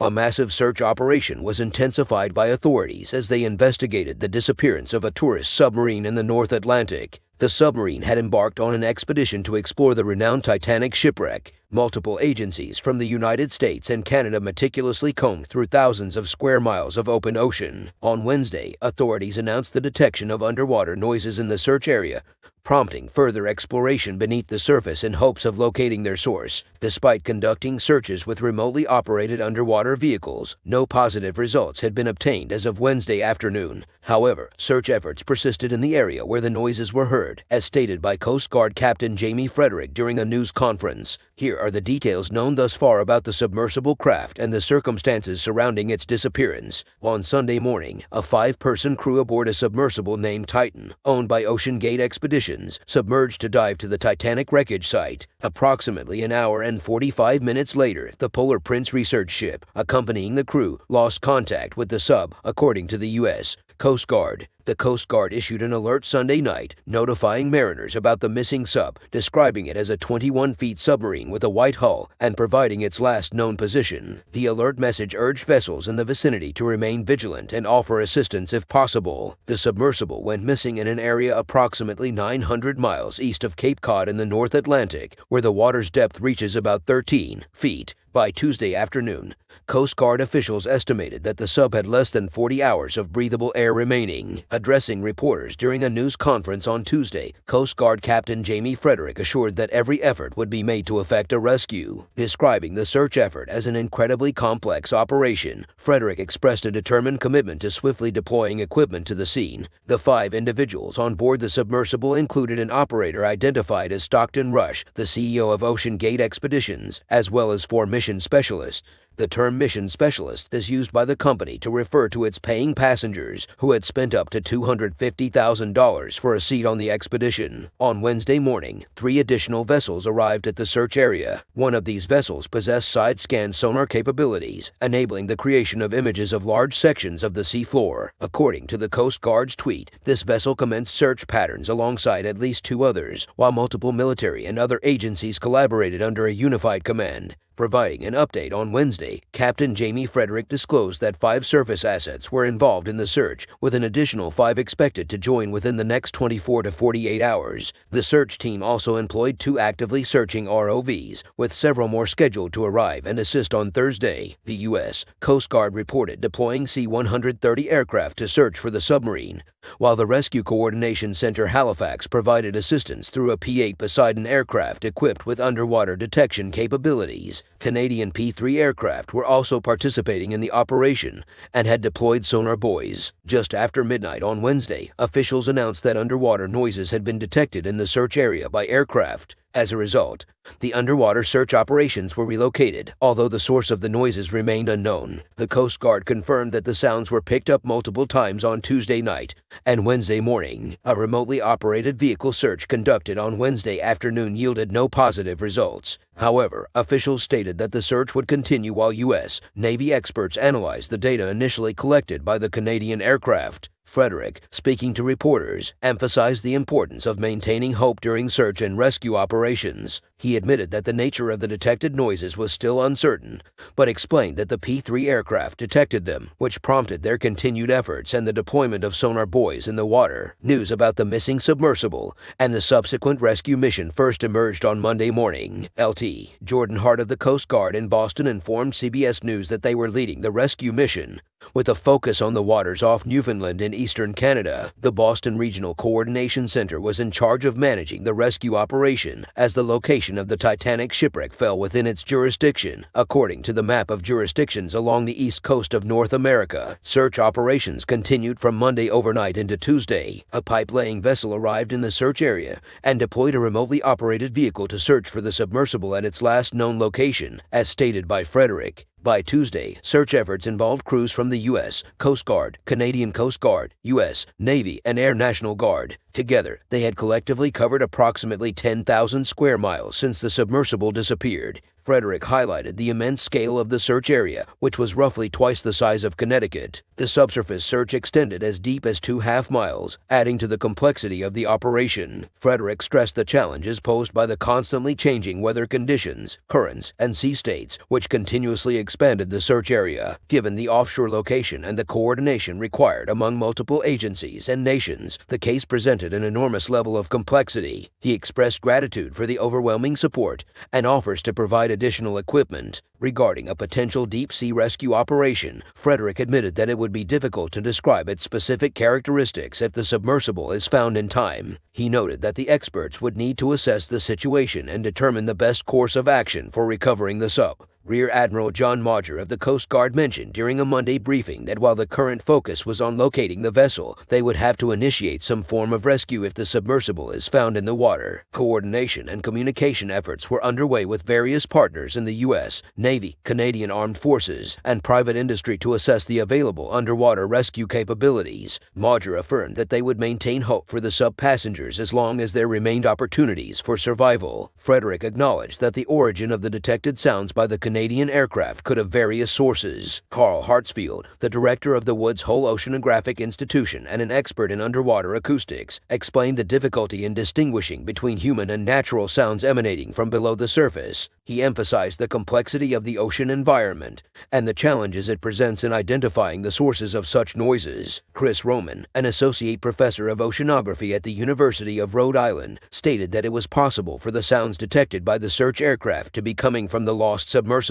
A massive search operation was intensified by authorities as they investigated the disappearance of a tourist submarine in the North Atlantic. The submarine had embarked on an expedition to explore the renowned Titanic shipwreck. Multiple agencies from the United States and Canada meticulously combed through thousands of square miles of open ocean. On Wednesday, authorities announced the detection of underwater noises in the search area, prompting further exploration beneath the surface in hopes of locating their source. Despite conducting searches with remotely operated underwater vehicles, no positive results had been obtained as of Wednesday afternoon. However, search efforts persisted in the area where the noises were heard, as stated by Coast Guard Captain Jamie Frederick during a news conference. Here are the details known thus far about the submersible craft and the circumstances surrounding its disappearance. On Sunday morning, a 5-person crew aboard a submersible named Titan, owned by OceanGate Expeditions, submerged to dive to the Titanic wreckage site. Approximately an hour and 45 minutes later, the Polar Prince research ship accompanying the crew lost contact with the sub, according to the U.S. Coast Guard. The Coast Guard issued an alert Sunday night, notifying mariners about the missing sub, describing it as a 21-foot submarine with a white hull and providing its last known position. The alert message urged vessels in the vicinity to remain vigilant and offer assistance if possible. The submersible went missing in an area approximately 900 miles east of Cape Cod in the North Atlantic, where the water's depth reaches about 13 feet. By Tuesday afternoon, Coast Guard officials estimated that the sub had less than 40 hours of breathable air remaining. Addressing reporters during a news conference on Tuesday, Coast Guard Captain Jamie Frederick assured that every effort would be made to effect a rescue. Describing the search effort as an incredibly complex operation, Frederick expressed a determined commitment to swiftly deploying equipment to the scene. The 5 individuals on board the submersible included an operator identified as Stockton Rush, the CEO of OceanGate Expeditions, as well as 4 mission specialists. The term mission specialist is used by the company to refer to its paying passengers who had spent up to $250,000 for a seat on the expedition. On Wednesday morning, 3 additional vessels arrived at the search area. One of these vessels possessed side-scan sonar capabilities, enabling the creation of images of large sections of the seafloor. According to the Coast Guard's tweet, this vessel commenced search patterns alongside at least 2 others, while multiple military and other agencies collaborated under a unified command. Providing an update on Wednesday, Captain Jamie Frederick disclosed that 5 surface assets were involved in the search, with an additional 5 expected to join within the next 24 to 48 hours. The search team also employed 2 actively searching ROVs, with several more scheduled to arrive and assist on Thursday. The U.S. Coast Guard reported deploying C-130 aircraft to search for the submarine, while the Rescue Coordination Center Halifax provided assistance through a P-8 Poseidon aircraft equipped with underwater detection capabilities. Canadian P-3 aircraft were also participating in the operation and had deployed sonar buoys. Just after midnight on Wednesday, officials announced that underwater noises had been detected in the search area by aircraft. As a result, the underwater search operations were relocated, although the source of the noises remained unknown. The Coast Guard confirmed that the sounds were picked up multiple times on Tuesday night and Wednesday morning. A remotely operated vehicle search conducted on Wednesday afternoon yielded no positive results. However, officials stated that the search would continue while U.S. Navy experts analyzed the data initially collected by the Canadian aircraft. Frederick, speaking to reporters, emphasized the importance of maintaining hope during search and rescue operations. He admitted that the nature of the detected noises was still uncertain, but explained that the P-3 aircraft detected them, which prompted their continued efforts and the deployment of sonar buoys in the water. News about the missing submersible and the subsequent rescue mission first emerged on Monday morning. LT Jordan Hart of the Coast Guard in Boston informed CBS News that they were leading the rescue mission, with a focus on the waters off Newfoundland in eastern Canada. The Boston Regional Coordination Center was in charge of managing the rescue operation, as the location of the Titanic shipwreck fell within its jurisdiction, according to the map of jurisdictions along the east coast of North America. Search operations continued from Monday overnight into Tuesday. A pipe-laying vessel arrived in the search area and deployed a remotely operated vehicle to search for the submersible at its last known location, as stated by Frederick. By Tuesday, search efforts involved crews from the U.S. Coast Guard, Canadian Coast Guard, U.S. Navy, and Air National Guard. Together, they had collectively covered approximately 10,000 square miles since the submersible disappeared. Frederick highlighted the immense scale of the search area, which was roughly twice the size of Connecticut. The subsurface search extended as deep as 2.5 miles, adding to the complexity of the operation. Frederick stressed the challenges posed by the constantly changing weather conditions, currents, and sea states, which continuously expanded the search area. Given the offshore location and the coordination required among multiple agencies and nations, the case presented an enormous level of complexity. He expressed gratitude for the overwhelming support and offers to provide additional equipment. Regarding a potential deep-sea rescue operation, Frederick admitted that it would be difficult to describe its specific characteristics if the submersible is found in time. He noted that the experts would need to assess the situation and determine the best course of action for recovering the sub. Rear Admiral John Voyager of the Coast Guard mentioned during a Monday briefing that while the current focus was on locating the vessel, they would have to initiate some form of rescue if the submersible is found in the water. Coordination and communication efforts were underway with various partners in the U.S., Navy, Canadian Armed Forces, and private industry to assess the available underwater rescue capabilities. Voyager affirmed that they would maintain hope for the sub passengers as long as there remained opportunities for survival. Frederick acknowledged that the origin of the detected sounds by the Canadian aircraft could have various sources. Carl Hartsfield, the director of the Woods Hole Oceanographic Institution and an expert in underwater acoustics, explained the difficulty in distinguishing between human and natural sounds emanating from below the surface. He emphasized the complexity of the ocean environment and the challenges it presents in identifying the sources of such noises. Chris Roman, an associate professor of oceanography at the University of Rhode Island, stated that it was possible for the sounds detected by the search aircraft to be coming from the lost submersible.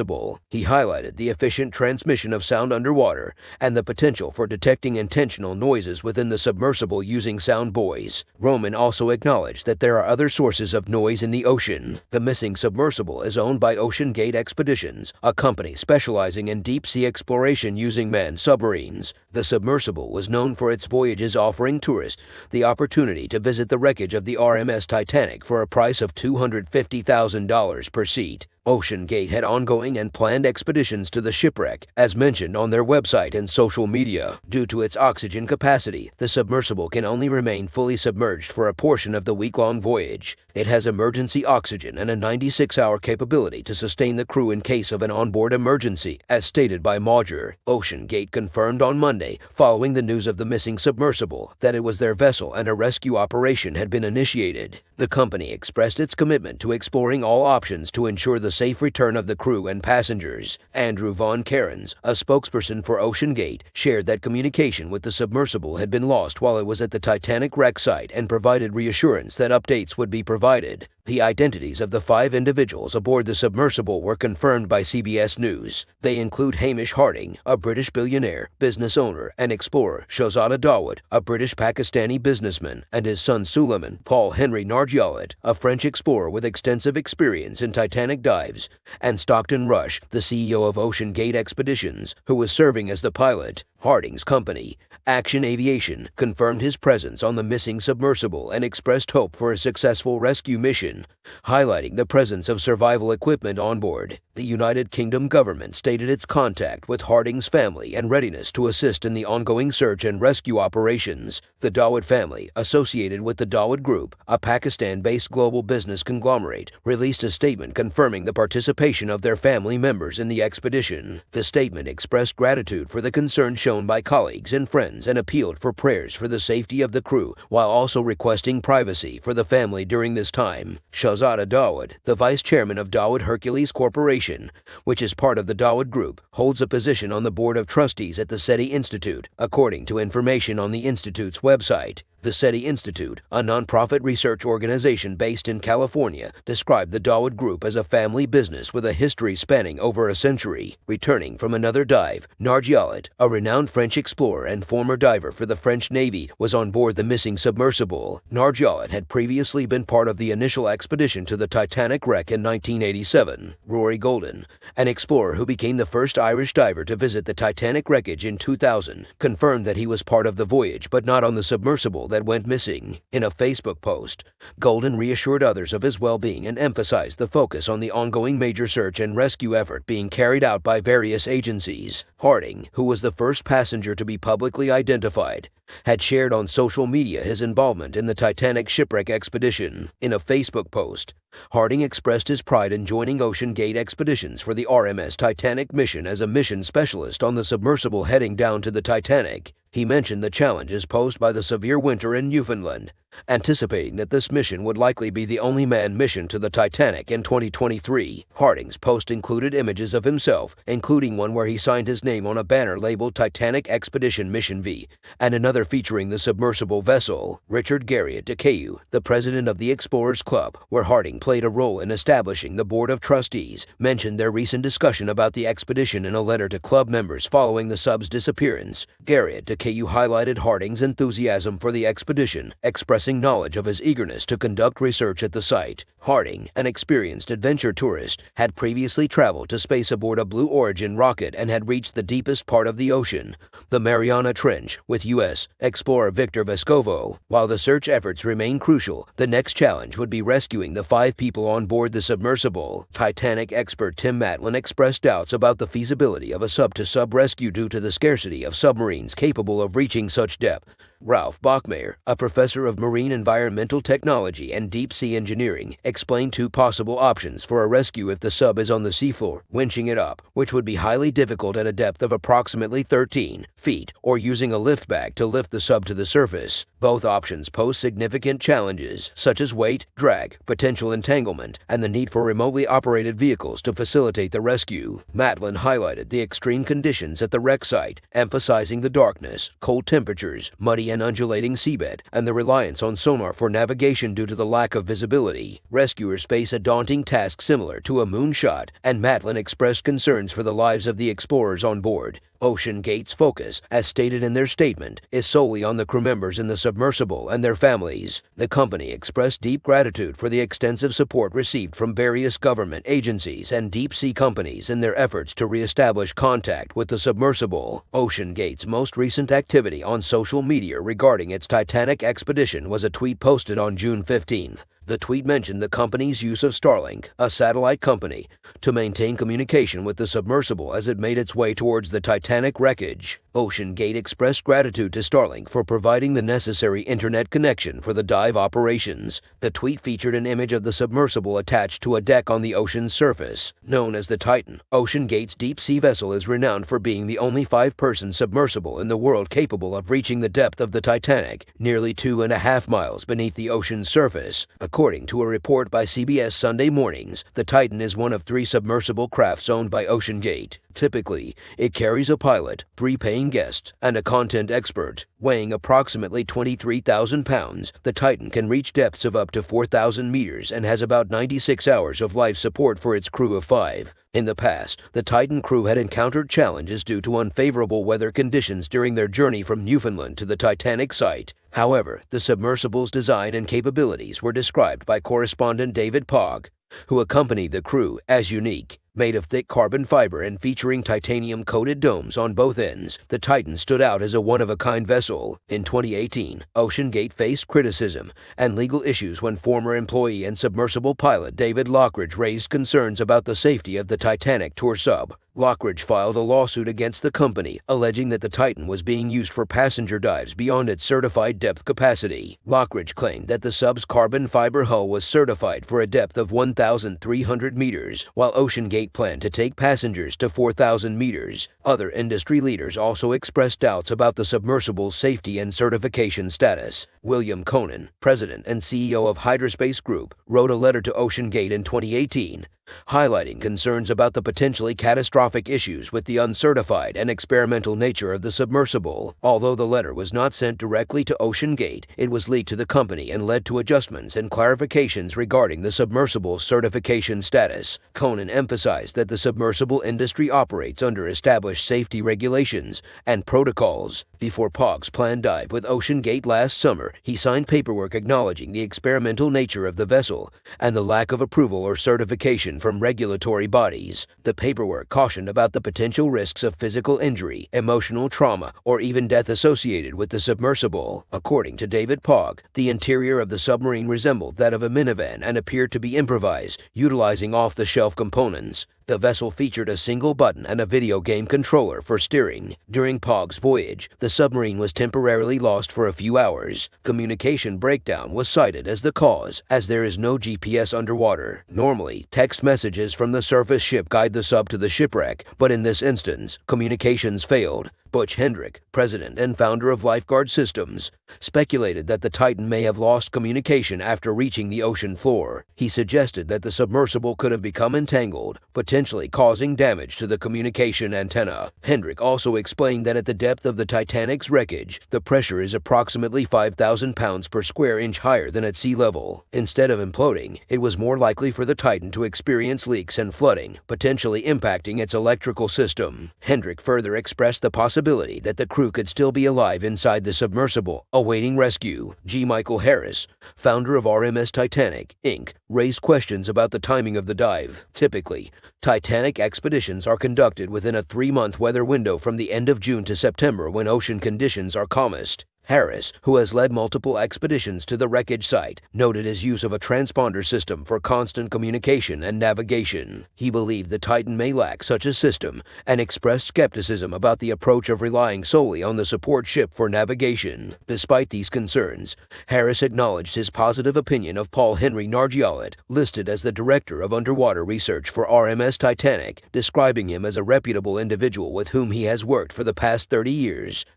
He highlighted the efficient transmission of sound underwater and the potential for detecting intentional noises within the submersible using sound buoys. Roman also acknowledged that there are other sources of noise in the ocean. The missing submersible is owned by OceanGate Expeditions, a company specializing in deep-sea exploration using manned submarines. The submersible was known for its voyages, offering tourists the opportunity to visit the wreckage of the RMS Titanic for a price of $250,000 per seat. OceanGate had ongoing and planned expeditions to the shipwreck, as mentioned on their website and social media. Due to its oxygen capacity, the submersible can only remain fully submerged for a portion of the week-long voyage. It has emergency oxygen and a 96-hour capability to sustain the crew in case of an onboard emergency, as stated by Voyager. OceanGate confirmed on Monday, following the news of the missing submersible, that it was their vessel and a rescue operation had been initiated. The company expressed its commitment to exploring all options to ensure the safe return of the crew and passengers. Andrew Von Cairns, a spokesperson for OceanGate, shared that communication with the submersible had been lost while it was at the Titanic wreck site and provided reassurance that updates would be provided. The identities of the 5 individuals aboard the submersible were confirmed by CBS News. They include Hamish Harding, a British billionaire, business owner, and explorer; Shahzada Dawood, a British-Pakistani businessman; and his son Suleiman Paul Henry Nargeolet, a French explorer with extensive experience in Titanic dives; and Stockton Rush, the CEO of OceanGate Expeditions, who was serving as the pilot. Harding's company, Action Aviation, confirmed his presence on the missing submersible and expressed hope for a successful rescue mission, highlighting the presence of survival equipment on board. The United Kingdom government stated its contact with Harding's family and readiness to assist in the ongoing search and rescue operations. The Dawood family, associated with the Dawood Group, a Pakistan-based global business conglomerate, released a statement confirming the participation of their family members in the expedition. The statement expressed gratitude for the concern shown by colleagues and friends and appealed for prayers for the safety of the crew, while also requesting privacy for the family during this time. Shahzada Dawood, the vice chairman of Dawood Hercules Corporation, which is part of the Dawood Group, holds a position on the board of trustees at the SETI Institute, according to information on the institute's website. The SETI Institute, a nonprofit research organization based in California, described the Dawood Group as a family business with a history spanning over a century. Returning from another dive, Nargeolet, a renowned French explorer and former diver for the French Navy, was on board the missing submersible. Nargeolet had previously been part of the initial expedition to the Titanic wreck in 1987. Rory Golden, an explorer who became the first Irish diver to visit the Titanic wreckage in 2000, confirmed that he was part of the voyage but not on the submersible that went missing. In a Facebook post, Golden reassured others of his well-being and emphasized the focus on the ongoing major search and rescue effort being carried out by various agencies. Harding, who was the first passenger to be publicly identified, had shared on social media his involvement in the Titanic shipwreck expedition. In a Facebook post, Harding expressed his pride in joining OceanGate expeditions for the RMS Titanic mission as a mission specialist on the submersible heading down to the Titanic. He mentioned the challenges posed by the severe winter in Newfoundland, anticipating that this mission would likely be the only manned mission to the Titanic in 2023. Harding's post included images of himself, including one where he signed his name on a banner labeled Titanic Expedition Mission V, and another featuring the submersible vessel. Richard Garriott DeCayu, the president of the Explorers Club, where Harding played a role in establishing the board of trustees, mentioned their recent discussion about the expedition in a letter to club members following the sub's disappearance. Garriott DeCayu highlighted Harding's enthusiasm for the expedition, expressing knowledge of his eagerness to conduct research at the site. Harding, an experienced adventure tourist, had previously traveled to space aboard a Blue Origin rocket and had reached the deepest part of the ocean, the Mariana Trench, with U.S. explorer Victor Vescovo. While the search efforts remain crucial, the next challenge would be rescuing the 5 people on board the submersible. Titanic expert Tim Matlin expressed doubts about the feasibility of a sub-to-sub rescue due to the scarcity of submarines capable of reaching such depth. Ralph Bachmeier, a professor of marine environmental technology and deep-sea engineering, explained 2 possible options for a rescue if the sub is on the seafloor: winching it up, which would be highly difficult at a depth of approximately 13 feet, or using a lift bag to lift the sub to the surface. Both options pose significant challenges, such as weight, drag, potential entanglement, and the need for remotely operated vehicles to facilitate the rescue. Matlin highlighted the extreme conditions at the wreck site, emphasizing the darkness, cold temperatures, muddy and undulating seabed, and the reliance on sonar for navigation due to the lack of visibility. Rescuers face a daunting task similar to a moonshot, and Matlin expressed concerns for the lives of the explorers on board. OceanGate's focus, as stated in their statement, is solely on the crew members in the submersible and their families. The company expressed deep gratitude for the extensive support received from various government agencies and deep-sea companies in their efforts to re-establish contact with the submersible. OceanGate's most recent activity on social media regarding its Titanic expedition was a tweet posted on June 15th. The tweet mentioned the company's use of Starlink, a satellite company, to maintain communication with the submersible as it made its way towards the Titanic wreckage. OceanGate expressed gratitude to Starlink for providing the necessary internet connection for the dive operations. The tweet featured an image of the submersible attached to a deck on the ocean's surface. Known as the Titan, OceanGate's deep-sea vessel is renowned for being the only 5-person submersible in the world capable of reaching the depth of the Titanic, nearly 2.5 miles beneath the ocean's surface. According to a report by CBS Sunday Mornings, the Titan is one of 3 submersible crafts owned by OceanGate. Typically, it carries a pilot, 3 paying guests, and a content expert. Weighing approximately 23,000 pounds, the Titan can reach depths of up to 4,000 meters and has about 96 hours of life support for its crew of 5. In the past, the Titan crew had encountered challenges due to unfavorable weather conditions during their journey from Newfoundland to the Titanic site. However, the submersible's design and capabilities were described by correspondent David Pogg, who accompanied the crew, as unique. Made of thick carbon fiber and featuring titanium-coated domes on both ends, the Titan stood out as a one-of-a-kind vessel. In 2018, OceanGate faced criticism and legal issues when former employee and submersible pilot David Lockridge raised concerns about the safety of the Titanic tour sub. Lockridge filed a lawsuit against the company, alleging that the Titan was being used for passenger dives beyond its certified depth capacity. Lockridge claimed that the sub's carbon fiber hull was certified for a depth of 1,300 meters, while OceanGate planned to take passengers to 4,000 meters. Other industry leaders also expressed doubts about the submersible's safety and certification status. William Conan, president and CEO of Hydrospace Group, wrote a letter to OceanGate in 2018, highlighting concerns about the potentially catastrophic issues with the uncertified and experimental nature of the submersible. Although the letter was not sent directly to OceanGate, it was leaked to the company and led to adjustments and clarifications regarding the submersible's certification status. Conan emphasized that the submersible industry operates under established safety regulations and protocols. Before Pogg's planned dive with OceanGate last summer, he signed paperwork acknowledging the experimental nature of the vessel and the lack of approval or certification from regulatory bodies. The paperwork cautioned cautioned about the potential risks of physical injury, emotional trauma, or even death associated with the submersible. According to David Pogg, the interior of the submarine resembled that of a minivan and appeared to be improvised, utilizing off-the-shelf components. The vessel featured a single button and a video game controller for steering. During Pogg's voyage, the submarine was temporarily lost for a few hours. Communication breakdown was cited as the cause, as there is no GPS underwater. Normally, text messages from the surface ship guide the sub to the shipwreck, but in this instance, communications failed. Butch Hendrick, president and founder of Lifeguard Systems, speculated that the Titan may have lost communication after reaching the ocean floor. He suggested that the submersible could have become entangled, potentially causing damage to the communication antenna. Hendrick also explained that at the depth of the Titanic's wreckage, the pressure is approximately 5,000 pounds per square inch higher than at sea level. Instead of imploding, it was more likely for the Titan to experience leaks and flooding, potentially impacting its electrical system. Hendrick further expressed the possibility that the crew could still be alive inside the submersible, awaiting rescue. G. Michael Harris, founder of RMS Titanic, Inc., raised questions about the timing of the dive. Typically, Titanic expeditions are conducted within a 3-month weather window from the end of June to September when ocean conditions are calmest. Harris, who has led multiple expeditions to the wreckage site, noted his use of a transponder system for constant communication and navigation. He believed the Titan may lack such a system and expressed skepticism about the approach of relying solely on the support ship for navigation. Despite these concerns, Harris acknowledged his positive opinion of Paul Henry Nargeolet, listed as the director of underwater research for RMS Titanic, describing him as a reputable individual with whom he has worked for the past 30 years.